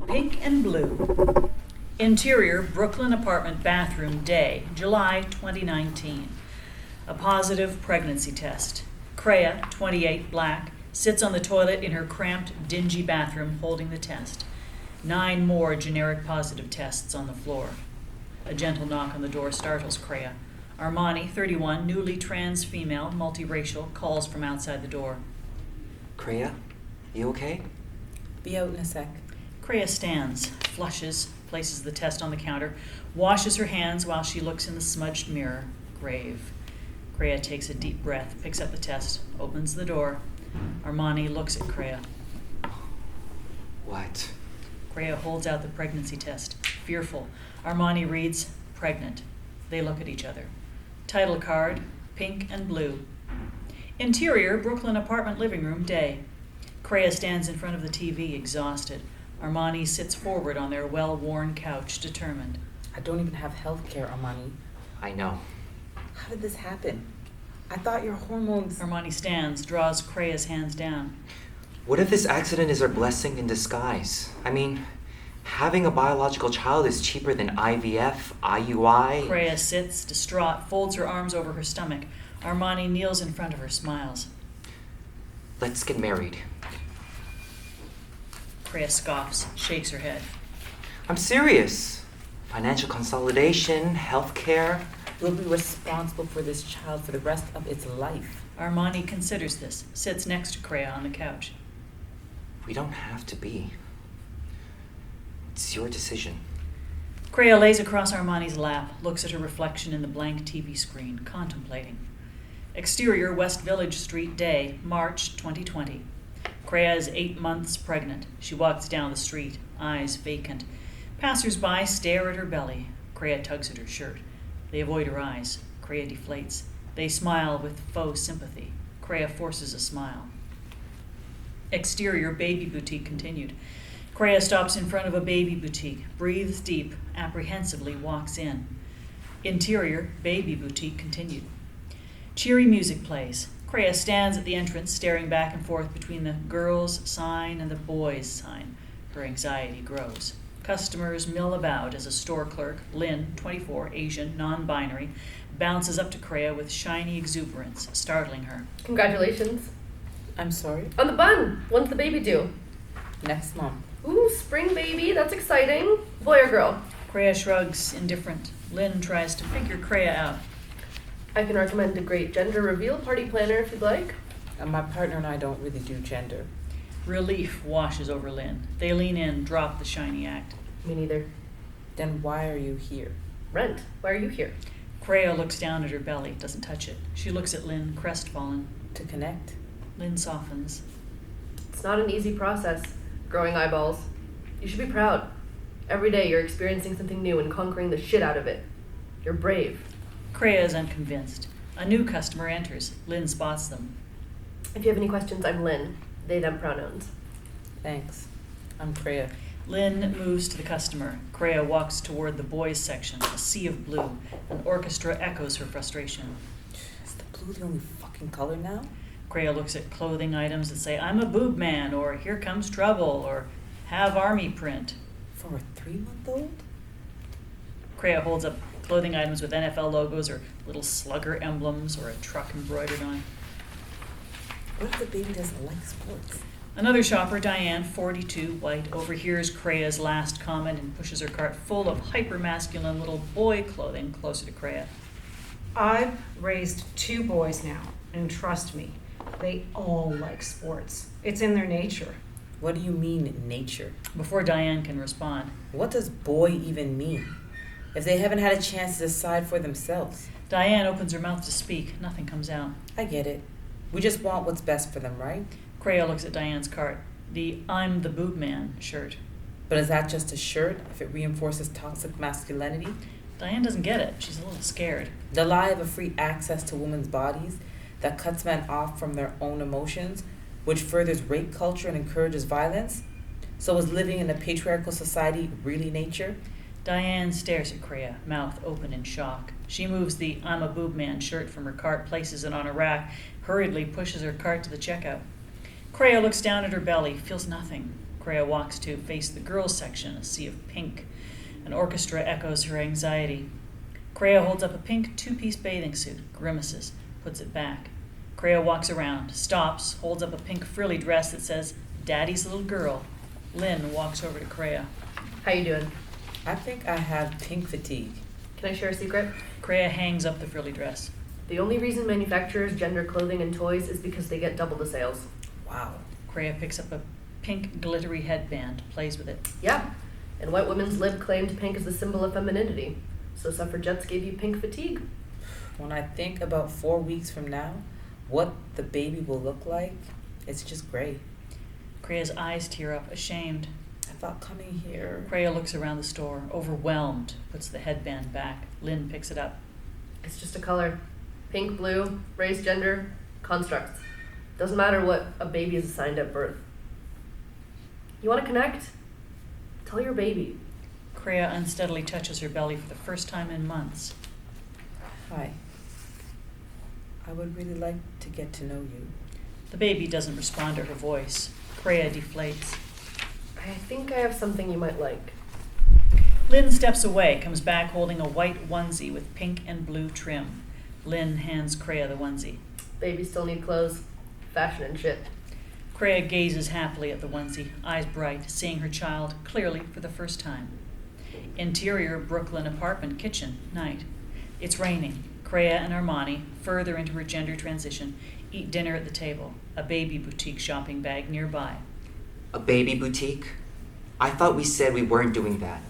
Pink and blue. Interior Brooklyn apartment bathroom day, July 2019. A positive pregnancy test. Crea, 28, black, sits on the toilet in her cramped, dingy bathroom holding the test. 9 more generic positive tests on the floor. A gentle knock on the door startles Crea. Armani, 31, newly trans female, multiracial, calls from outside the door. Crea, you okay? Be out in a sec. Crea stands, flushes, places the test on the counter, washes her hands while she looks in the smudged mirror. Grave. Crea takes a deep breath, picks up the test, opens the door. Armani looks at Crea. What? Crea holds out the pregnancy test, fearful. Armani reads, pregnant. They look at each other. Title card, pink and blue. Interior, Brooklyn apartment living room, day. Crea stands in front of the TV, exhausted. Armani sits forward on their well-worn couch, determined. I don't even have health care, Armani. I know. How did this happen? I thought your hormones... Armani stands, draws Crea's hands down. What if this accident is our blessing in disguise? I mean, having a biological child is cheaper than IVF, IUI... Crea sits, distraught, folds her arms over her stomach. Armani kneels in front of her, smiles. Let's get married. Crea scoffs, shakes her head. I'm serious. Financial consolidation, health care... We'll be responsible for this child for the rest of its life. Armani considers this, sits next to Crea on the couch. We don't have to be. It's your decision. Crea lays across Armani's lap, looks at her reflection in the blank TV screen, contemplating. Exterior, West Village Street, day, March 2020. Crea is 8 months pregnant. She walks down the street, eyes vacant. Passers-by stare at her belly. Crea tugs at her shirt. They avoid her eyes. Crea deflates. They smile with faux sympathy. Crea forces a smile. Exterior, baby boutique continued. Crea stops in front of a baby boutique, breathes deep, apprehensively walks in. Interior, baby boutique continued. Cheery music plays. Crea stands at the entrance, staring back and forth between the girls' sign and the boys' sign. Her anxiety grows. Customers mill about as a store clerk, Lynn, 24, Asian, non-binary, bounces up to Crea with shiny exuberance, startling her. Congratulations. I'm sorry? On the bun. When's the baby due? Next month. Ooh, spring baby. That's exciting. Boy or girl? Crea shrugs, indifferent. Lynn tries to figure Crea out. I can recommend a great gender reveal party planner if you'd like. My partner and I don't really do gender. Relief washes over Lynn. They lean in, drop the shiny act. Me neither. Then why are you here? Rent. Why are you here? Crea looks down at her belly, doesn't touch it. She looks at Lynn, crestfallen. To connect. Lynn softens. It's not an easy process, growing eyeballs. You should be proud. Every day you're experiencing something new and conquering the shit out of it. You're brave. Crea is unconvinced. A new customer enters. Lynn spots them. If you have any questions, I'm Lynn. They, them pronouns. Thanks. I'm Crea. Lynn moves to the customer. Crea walks toward the boys' section, a sea of blue. An orchestra echoes her frustration. Is the blue the only fucking color now? Crea looks at clothing items that say, I'm a boob man, or here comes trouble, or have army print. For a 3-month-old? Crea holds up clothing items with NFL logos or little slugger emblems or a truck embroidered on. What if the baby doesn't like sports? Another shopper, Diane, 42, white, overhears Crea's last comment and pushes her cart full of hyper-masculine little boy clothing closer to Crea. I've raised 2 boys now, and trust me, they all like sports. It's in their nature. What do you mean, nature? Before Diane can respond, What does boy even mean? If they haven't had a chance to decide for themselves. Diane opens her mouth to speak. Nothing comes out. I get it. We just want what's best for them, right? Crea looks at Diane's cart. The I'm the boob man shirt. But is that just a shirt if it reinforces toxic masculinity? Diane doesn't get it. She's a little scared. The lie of a free access to women's bodies that cuts men off from their own emotions, which furthers rape culture and encourages violence? So is living in a patriarchal society really nature? Diane stares at Crea, mouth open in shock. She moves the I'm a boob man shirt from her cart, places it on a rack, hurriedly pushes her cart to the checkout. Crea looks down at her belly, feels nothing. Crea walks to face the girls' section, a sea of pink. An orchestra echoes her anxiety. Crea holds up a pink two-piece bathing suit, grimaces, puts it back. Crea walks around, stops, holds up a pink frilly dress that says, Daddy's little girl. Lynn walks over to Crea. How you doing? I think I have pink fatigue. Can I share a secret? Crea hangs up the frilly dress. The only reason manufacturers gender clothing and toys is because they get double the sales. Wow. Crea picks up a pink glittery headband, plays with it. Yeah, and white women's lib claimed pink as the symbol of femininity. So suffragettes gave you pink fatigue. When I think about 4 weeks from now, what the baby will look like, it's just gray. Crea's eyes tear up, ashamed. I thought coming here. Crea looks around the store, overwhelmed, puts the headband back. Lynn picks it up. It's just a color. Pink, blue, race, gender, constructs. Doesn't matter what a baby is assigned at birth. You want to connect? Tell your baby. Crea unsteadily touches her belly for the first time in months. Hi. I would really like to get to know you. The baby doesn't respond to her voice. Crea deflates. I think I have something you might like. Lynn steps away, comes back holding a white onesie with pink and blue trim. Lynn hands Crea the onesie. Babies still need clothes. Fashion and shit. Crea gazes happily at the onesie, eyes bright, seeing her child clearly for the first time. Interior Brooklyn apartment kitchen, night. It's raining. Crea and Armani, further into her gender transition, eat dinner at the table, a baby boutique shopping bag nearby. A baby boutique? I thought we said we weren't doing that.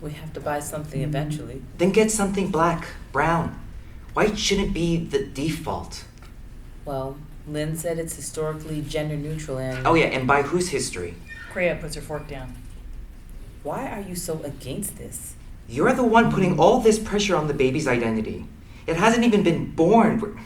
We have to buy something eventually. Then get something black, brown. White shouldn't be the default. Well, Lynn said it's historically gender neutral and... Oh yeah, and by whose history? Crea puts her fork down. Why are you so against this? You're the one putting all this pressure on the baby's identity. It hasn't even been born.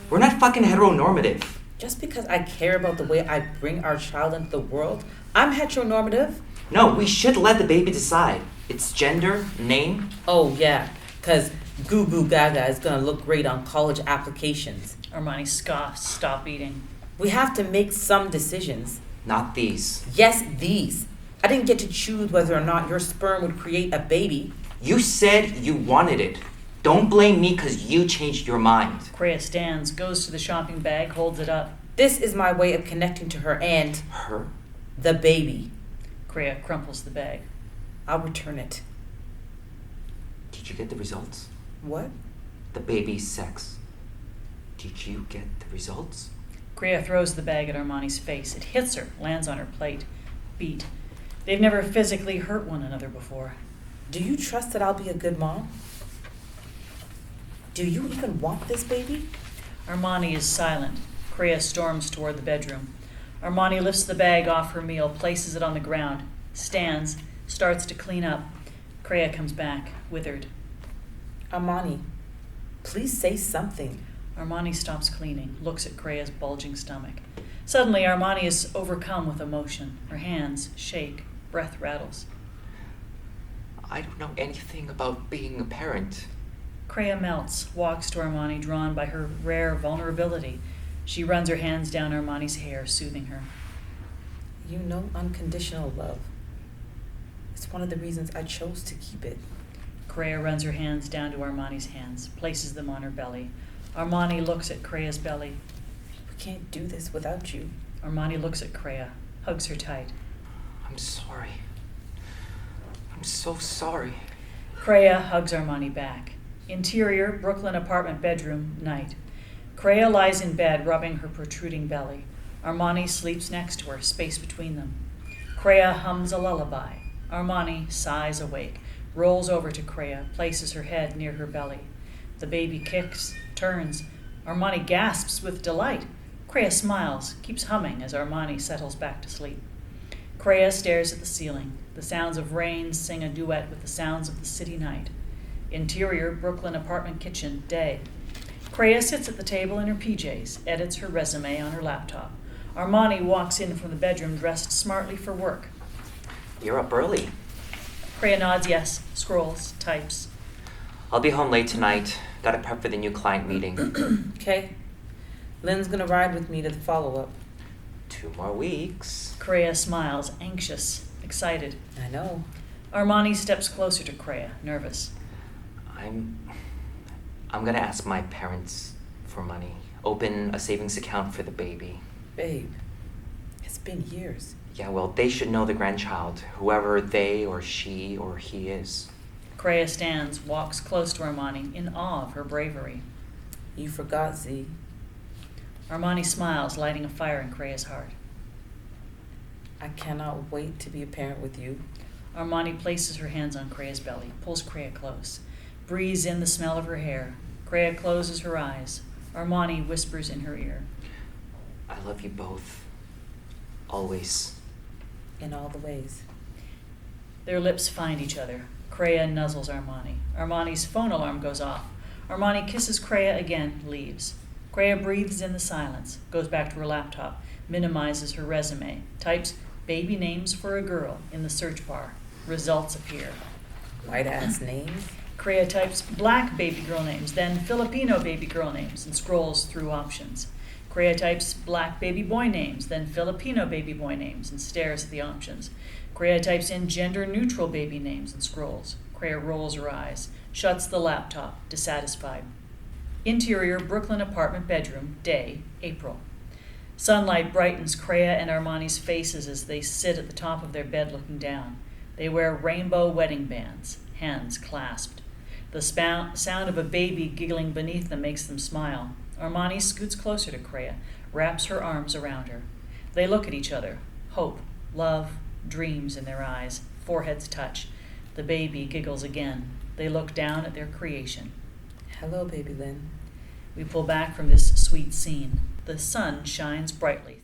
We're not fucking heteronormative. Just because I care about the way I bring our child into the world, I'm heteronormative? No, we should let the baby decide. Its gender, name. Oh yeah, because Goo Goo Gaga is gonna look great on college applications. Armani scoffs, stop eating. We have to make some decisions. Not these. Yes, these. I didn't get to choose whether or not your sperm would create a baby. You said you wanted it. Don't blame me because you changed your mind. Crea stands, goes to the shopping bag, holds it up. This is my way of connecting to her and Her? the baby. Crea crumples the bag. I'll return it. Did you get the results? What? The baby's sex. Did you get the results? Crea throws the bag at Armani's face. It hits her, lands on her plate. Beat. They've never physically hurt one another before. Do you trust that I'll be a good mom? Do you even want this baby? Armani is silent. Crea storms toward the bedroom. Armani lifts the bag off her meal, places it on the ground, stands, starts to clean up. Crea comes back, withered. Armani, please say something. Armani stops cleaning, looks at Crea's bulging stomach. Suddenly, Armani is overcome with emotion. Her hands shake, breath rattles. I don't know anything about being a parent. Crea melts, walks to Armani, drawn by her rare vulnerability. She runs her hands down Armani's hair, soothing her. You know unconditional love. It's one of the reasons I chose to keep it. Crea runs her hands down to Armani's hands, places them on her belly. Armani looks at Crea's belly. We can't do this without you. Armani looks at Crea, hugs her tight. I'm sorry. I'm so sorry. Crea hugs Armani back. Interior, Brooklyn apartment bedroom, night. Crea lies in bed, rubbing her protruding belly. Armani sleeps next to her, space between them. Crea hums a lullaby. Armani sighs awake, rolls over to Crea, places her head near her belly. The baby kicks, turns. Armani gasps with delight. Crea smiles, keeps humming as Armani settles back to sleep. Crea stares at the ceiling. The sounds of rain sing a duet with the sounds of the city night. Interior, Brooklyn apartment kitchen, day. Crea sits at the table in her PJs, edits her resume on her laptop. Armani walks in from the bedroom dressed smartly for work. You're up early. Crea nods yes, scrolls, types. I'll be home late tonight. Gotta prep for the new client meeting. Okay. Lynn's gonna ride with me to the follow-up. 2 more weeks. Crea smiles, anxious, excited. I know. Armani steps closer to Crea, nervous. I'm gonna ask my parents for money. Open a savings account for the baby. Babe, it's been years. Yeah, well, they should know the grandchild, whoever they or she or he is. Crea stands, walks close to Armani, in awe of her bravery. You forgot, Z. Armani smiles, lighting a fire in Crea's heart. I cannot wait to be a parent with you. Armani places her hands on Crea's belly, pulls Crea close, breathes in the smell of her hair. Crea closes her eyes. Armani whispers in her ear. I love you both. Always. In all the ways. Their lips find each other. Crea nuzzles Armani. Armani's phone alarm goes off. Armani kisses Crea again, leaves. Crea breathes in the silence, goes back to her laptop, minimizes her resume, types baby names for a girl in the search bar. Results appear. White ass names. Crea types black baby girl names, then Filipino baby girl names, and scrolls through options. Crea types black baby boy names, then Filipino baby boy names, and stares at the options. Crea types in gender-neutral baby names and scrolls. Crea rolls her eyes, shuts the laptop, dissatisfied. Interior Brooklyn apartment bedroom, day, April. Sunlight brightens Crea and Armani's faces as they sit at the top of their bed looking down. They wear rainbow wedding bands, hands clasped. The sound of a baby giggling beneath them makes them smile. Armani scoots closer to Crea, wraps her arms around her. They look at each other, hope, love, dreams in their eyes, foreheads touch. The baby giggles again. They look down at their creation. Hello, baby Lynn. We pull back from this sweet scene. The sun shines brightly